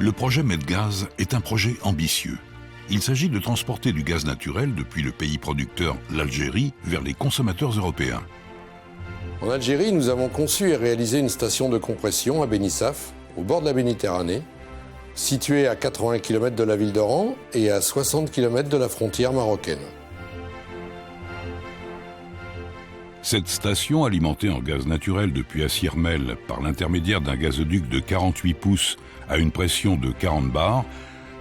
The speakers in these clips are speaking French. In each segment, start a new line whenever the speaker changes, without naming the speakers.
Le projet Medgaz est un projet ambitieux. Il s'agit de transporter du gaz naturel depuis le pays producteur, l'Algérie, vers les consommateurs européens.
En Algérie, nous avons conçu et réalisé une station de compression à Benissaf, au bord de la Méditerranée, située à 80 km de la ville d'Oran et à 60 km de la frontière marocaine.
Cette station, alimentée en gaz naturel depuis Assirmel par l'intermédiaire d'un gazoduc de 48 pouces à une pression de 40 bars,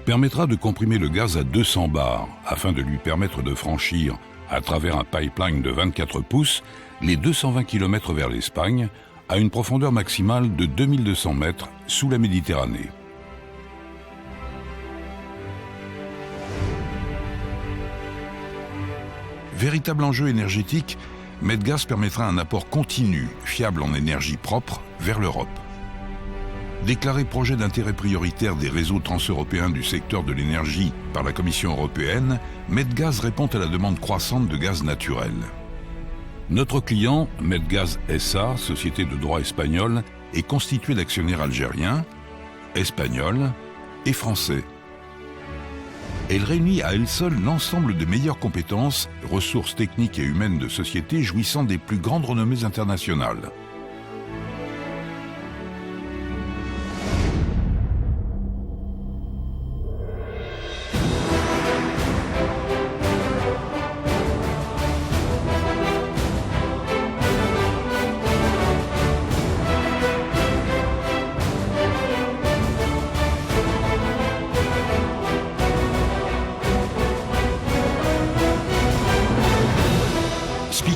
permettra de comprimer le gaz à 200 bars afin de lui permettre de franchir, à travers un pipeline de 24 pouces, les 220 km vers l'Espagne, à une profondeur maximale de 2200 mètres sous la Méditerranée. Véritable enjeu énergétique, Medgaz permettra un apport continu, fiable en énergie propre, vers l'Europe. Déclaré projet d'intérêt prioritaire des réseaux transeuropéens du secteur de l'énergie par la Commission européenne, Medgaz répond à la demande croissante de gaz naturel. Notre client, Medgaz SA, société de droit espagnole, est constitué d'actionnaires algériens, espagnols et français. Elle réunit à elle seule l'ensemble des meilleures compétences, ressources techniques et humaines de sociétés jouissant des plus grandes renommées internationales.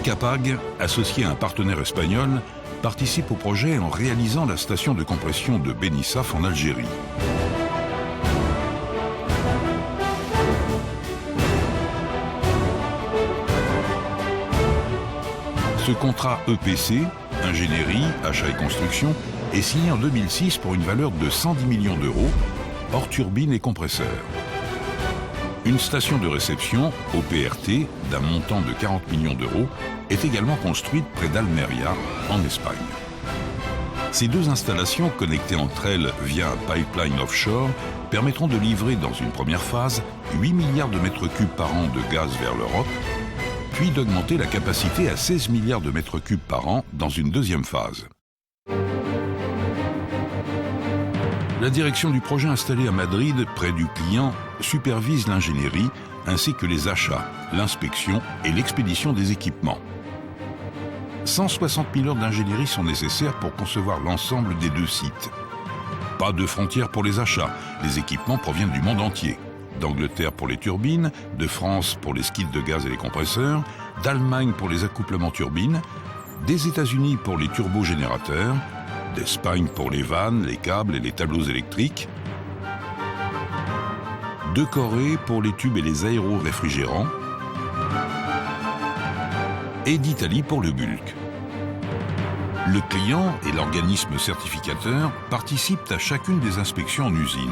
Capag, associé à un partenaire espagnol, participe au projet en réalisant la station de compression de Benissaf en Algérie. Ce contrat EPC, ingénierie, achat et construction, est signé en 2006 pour une valeur de 110 millions d'euros, hors turbines et compresseurs. Une station de réception, OPRT, d'un montant de 40 millions d'euros, est également construite près d'Almeria, en Espagne. Ces deux installations, connectées entre elles via un pipeline offshore, permettront de livrer dans une première phase 8 milliards de mètres cubes par an de gaz vers l'Europe, puis d'augmenter la capacité à 16 milliards de mètres cubes par an dans une deuxième phase. La direction du projet installé à Madrid, près du client, supervise l'ingénierie ainsi que les achats, l'inspection et l'expédition des équipements. 160 000 heures d'ingénierie sont nécessaires pour concevoir l'ensemble des deux sites. Pas de frontières pour les achats, les équipements proviennent du monde entier. D'Angleterre pour les turbines, de France pour les skids de gaz et les compresseurs, d'Allemagne pour les accouplements turbines, des États-Unis pour les turbogénérateurs, d'Espagne pour les vannes, les câbles et les tableaux électriques, de Corée pour les tubes et les aéro-réfrigérants, et d'Italie pour le bulk. Le client et l'organisme certificateur participent à chacune des inspections en usine.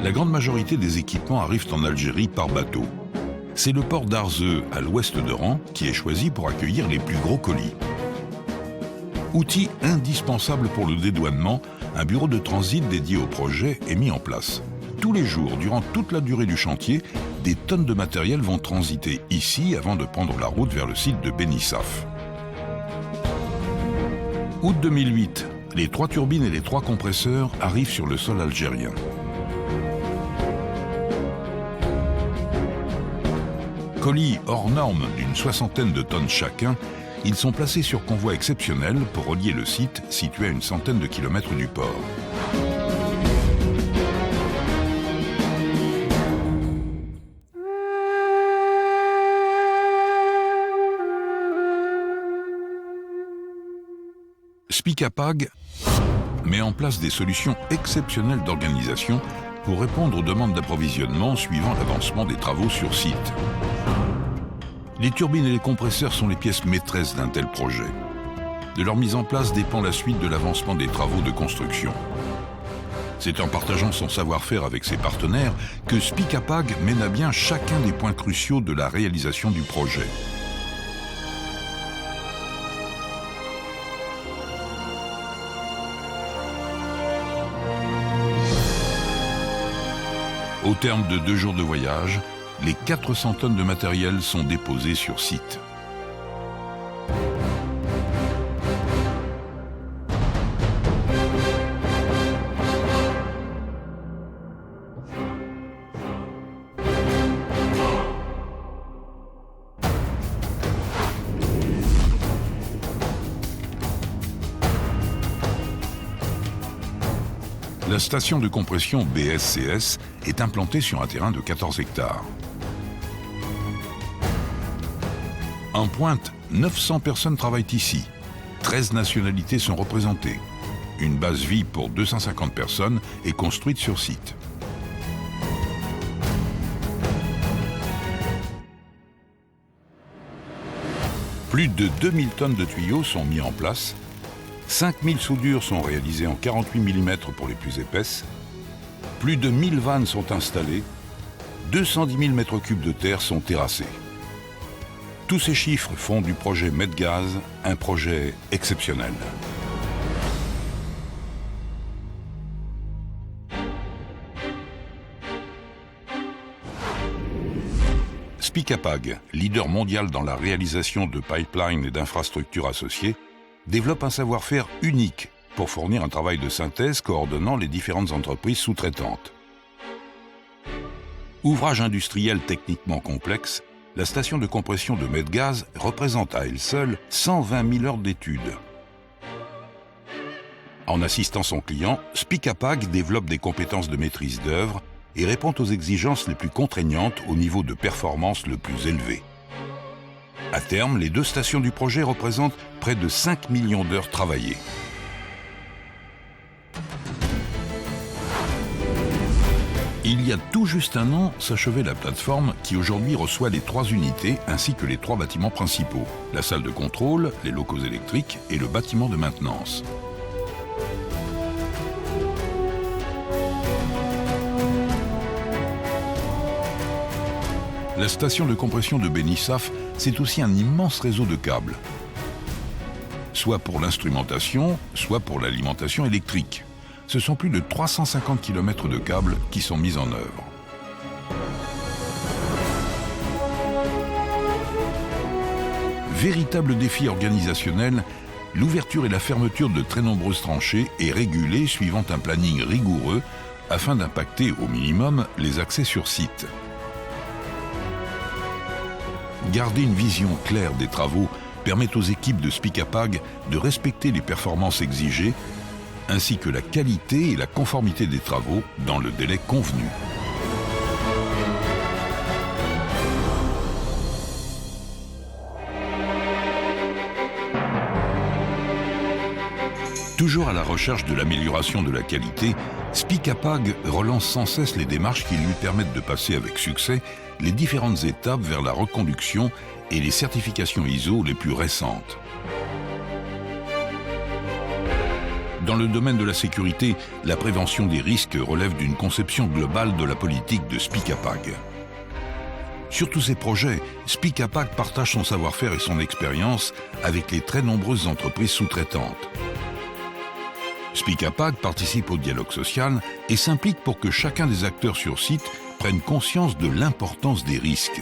La grande majorité des équipements arrivent en Algérie par bateau. C'est le port d'Arzeu, à l'ouest d'Oran, qui est choisi pour accueillir les plus gros colis. Outil indispensable pour le dédouanement, un bureau de transit dédié au projet est mis en place. Tous les jours, durant toute la durée du chantier, des tonnes de matériel vont transiter ici avant de prendre la route vers le site de Benissaf. Août 2008, les 3 turbines et les 3 compresseurs arrivent sur le sol algérien. Colis hors normes d'une 60aine de tonnes chacun, ils sont placés sur convoi exceptionnel pour relier le site situé à une centaine de kilomètres du port. Spicapag met en place des solutions exceptionnelles d'organisation pour répondre aux demandes d'approvisionnement suivant l'avancement des travaux sur site. Les turbines et les compresseurs sont les pièces maîtresses d'un tel projet. De leur mise en place dépend la suite de l'avancement des travaux de construction. C'est en partageant son savoir-faire avec ses partenaires que Spic-APAG mène à bien chacun des points cruciaux de la réalisation du projet. Au terme de 2 jours de voyage, les 400 tonnes de matériel sont déposées sur site. La station de compression BSCS est implantée sur un terrain de 14 hectares. En pointe, 900 personnes travaillent ici. 13 nationalités sont représentées. Une base vie pour 250 personnes est construite sur site. Plus de 2000 tonnes de tuyaux sont mis en place. 5000 soudures sont réalisées en 48 mm pour les plus épaisses. Plus de 1000 vannes sont installées. 210 000 m3 de terre sont terrassés. Tous ces chiffres font du projet Medgaz un projet exceptionnel. Spic-APAG, leader mondial dans la réalisation de pipelines et d'infrastructures associées, développe un savoir-faire unique pour fournir un travail de synthèse coordonnant les différentes entreprises sous-traitantes. Ouvrage industriel techniquement complexe, la station de compression de Medgaz représente à elle seule 120 000 heures d'études. En assistant son client, Spic-APAG développe des compétences de maîtrise d'œuvre et répond aux exigences les plus contraignantes au niveau de performance le plus élevé. À terme, les 2 stations du projet représentent près de 5 millions d'heures travaillées. Il y a tout juste un an s'achevait la plateforme qui aujourd'hui reçoit les 3 unités ainsi que les 3 bâtiments principaux, la salle de contrôle, les locaux électriques et le bâtiment de maintenance. La station de compression de Benisaf, c'est aussi un immense réseau de câbles, soit pour l'instrumentation, soit pour l'alimentation électrique. Ce sont plus de 350 km de câbles qui sont mis en œuvre. Véritable défi organisationnel, l'ouverture et la fermeture de très nombreuses tranchées est régulée suivant un planning rigoureux afin d'impacter au minimum les accès sur site. Garder une vision claire des travaux permet aux équipes de Spic-APAG de respecter les performances exigées, ainsi que la qualité et la conformité des travaux dans le délai convenu. Toujours à la recherche de l'amélioration de la qualité, Spic-APAG relance sans cesse les démarches qui lui permettent de passer avec succès les différentes étapes vers la reconduction et les certifications ISO les plus récentes. Dans le domaine de la sécurité, la prévention des risques relève d'une conception globale de la politique de Spic-APAG. Sur tous ces projets, Spic-APAG partage son savoir-faire et son expérience avec les très nombreuses entreprises sous-traitantes. Spic-APAG participe au dialogue social et s'implique pour que chacun des acteurs sur site prenne conscience de l'importance des risques.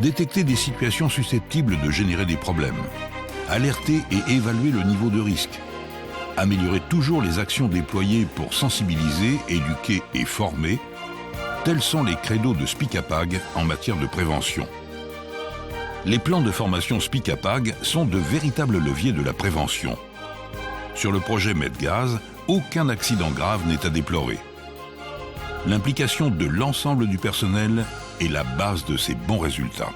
Détecter des situations susceptibles de générer des problèmes, alerter et évaluer le niveau de risque, améliorer toujours les actions déployées pour sensibiliser, éduquer et former, tels sont les credos de Spic-APAG en matière de prévention. Les plans de formation Spic-APAG sont de véritables leviers de la prévention. Sur le projet Medgaz, aucun accident grave n'est à déplorer. L'implication de l'ensemble du personnel est la base de ces bons résultats.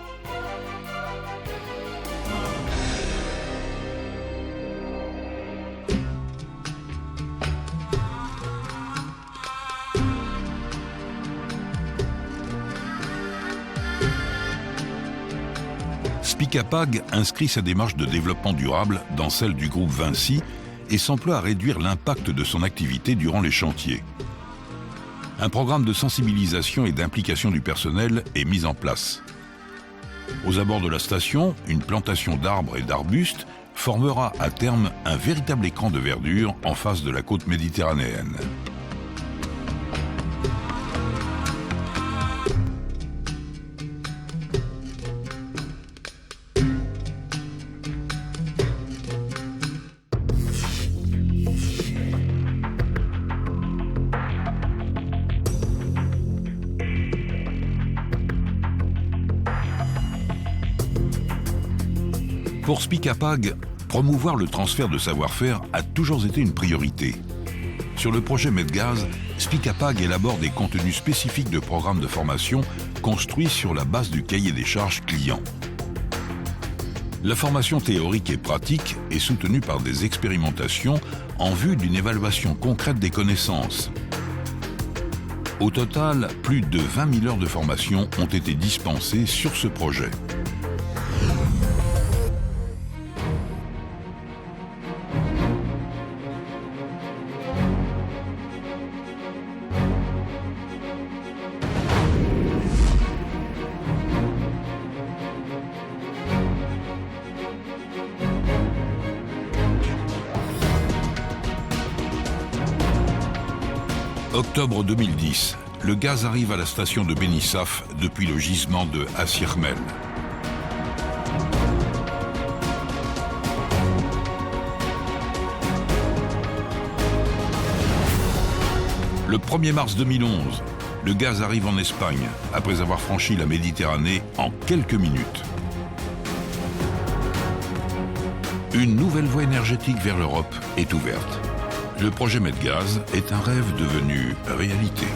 Spic-APAG inscrit sa démarche de développement durable dans celle du groupe Vinci et s'emploie à réduire l'impact de son activité durant les chantiers. Un programme de sensibilisation et d'implication du personnel est mis en place. Aux abords de la station, une plantation d'arbres et d'arbustes formera à terme un véritable écran de verdure en face de la côte méditerranéenne. Pour Spicapag, promouvoir le transfert de savoir-faire a toujours été une priorité. Sur le projet Medgaz, Spicapag élabore des contenus spécifiques de programmes de formation construits sur la base du cahier des charges client. La formation théorique et pratique est soutenue par des expérimentations en vue d'une évaluation concrète des connaissances. Au total, plus de 20 000 heures de formation ont été dispensées sur ce projet. Octobre 2010, le gaz arrive à la station de Benissaf depuis le gisement de Assirmel. Le 1er mars 2011, le gaz arrive en Espagne, après avoir franchi la Méditerranée en quelques minutes. Une nouvelle voie énergétique vers l'Europe est ouverte. Le projet Medgaz est un rêve devenu réalité.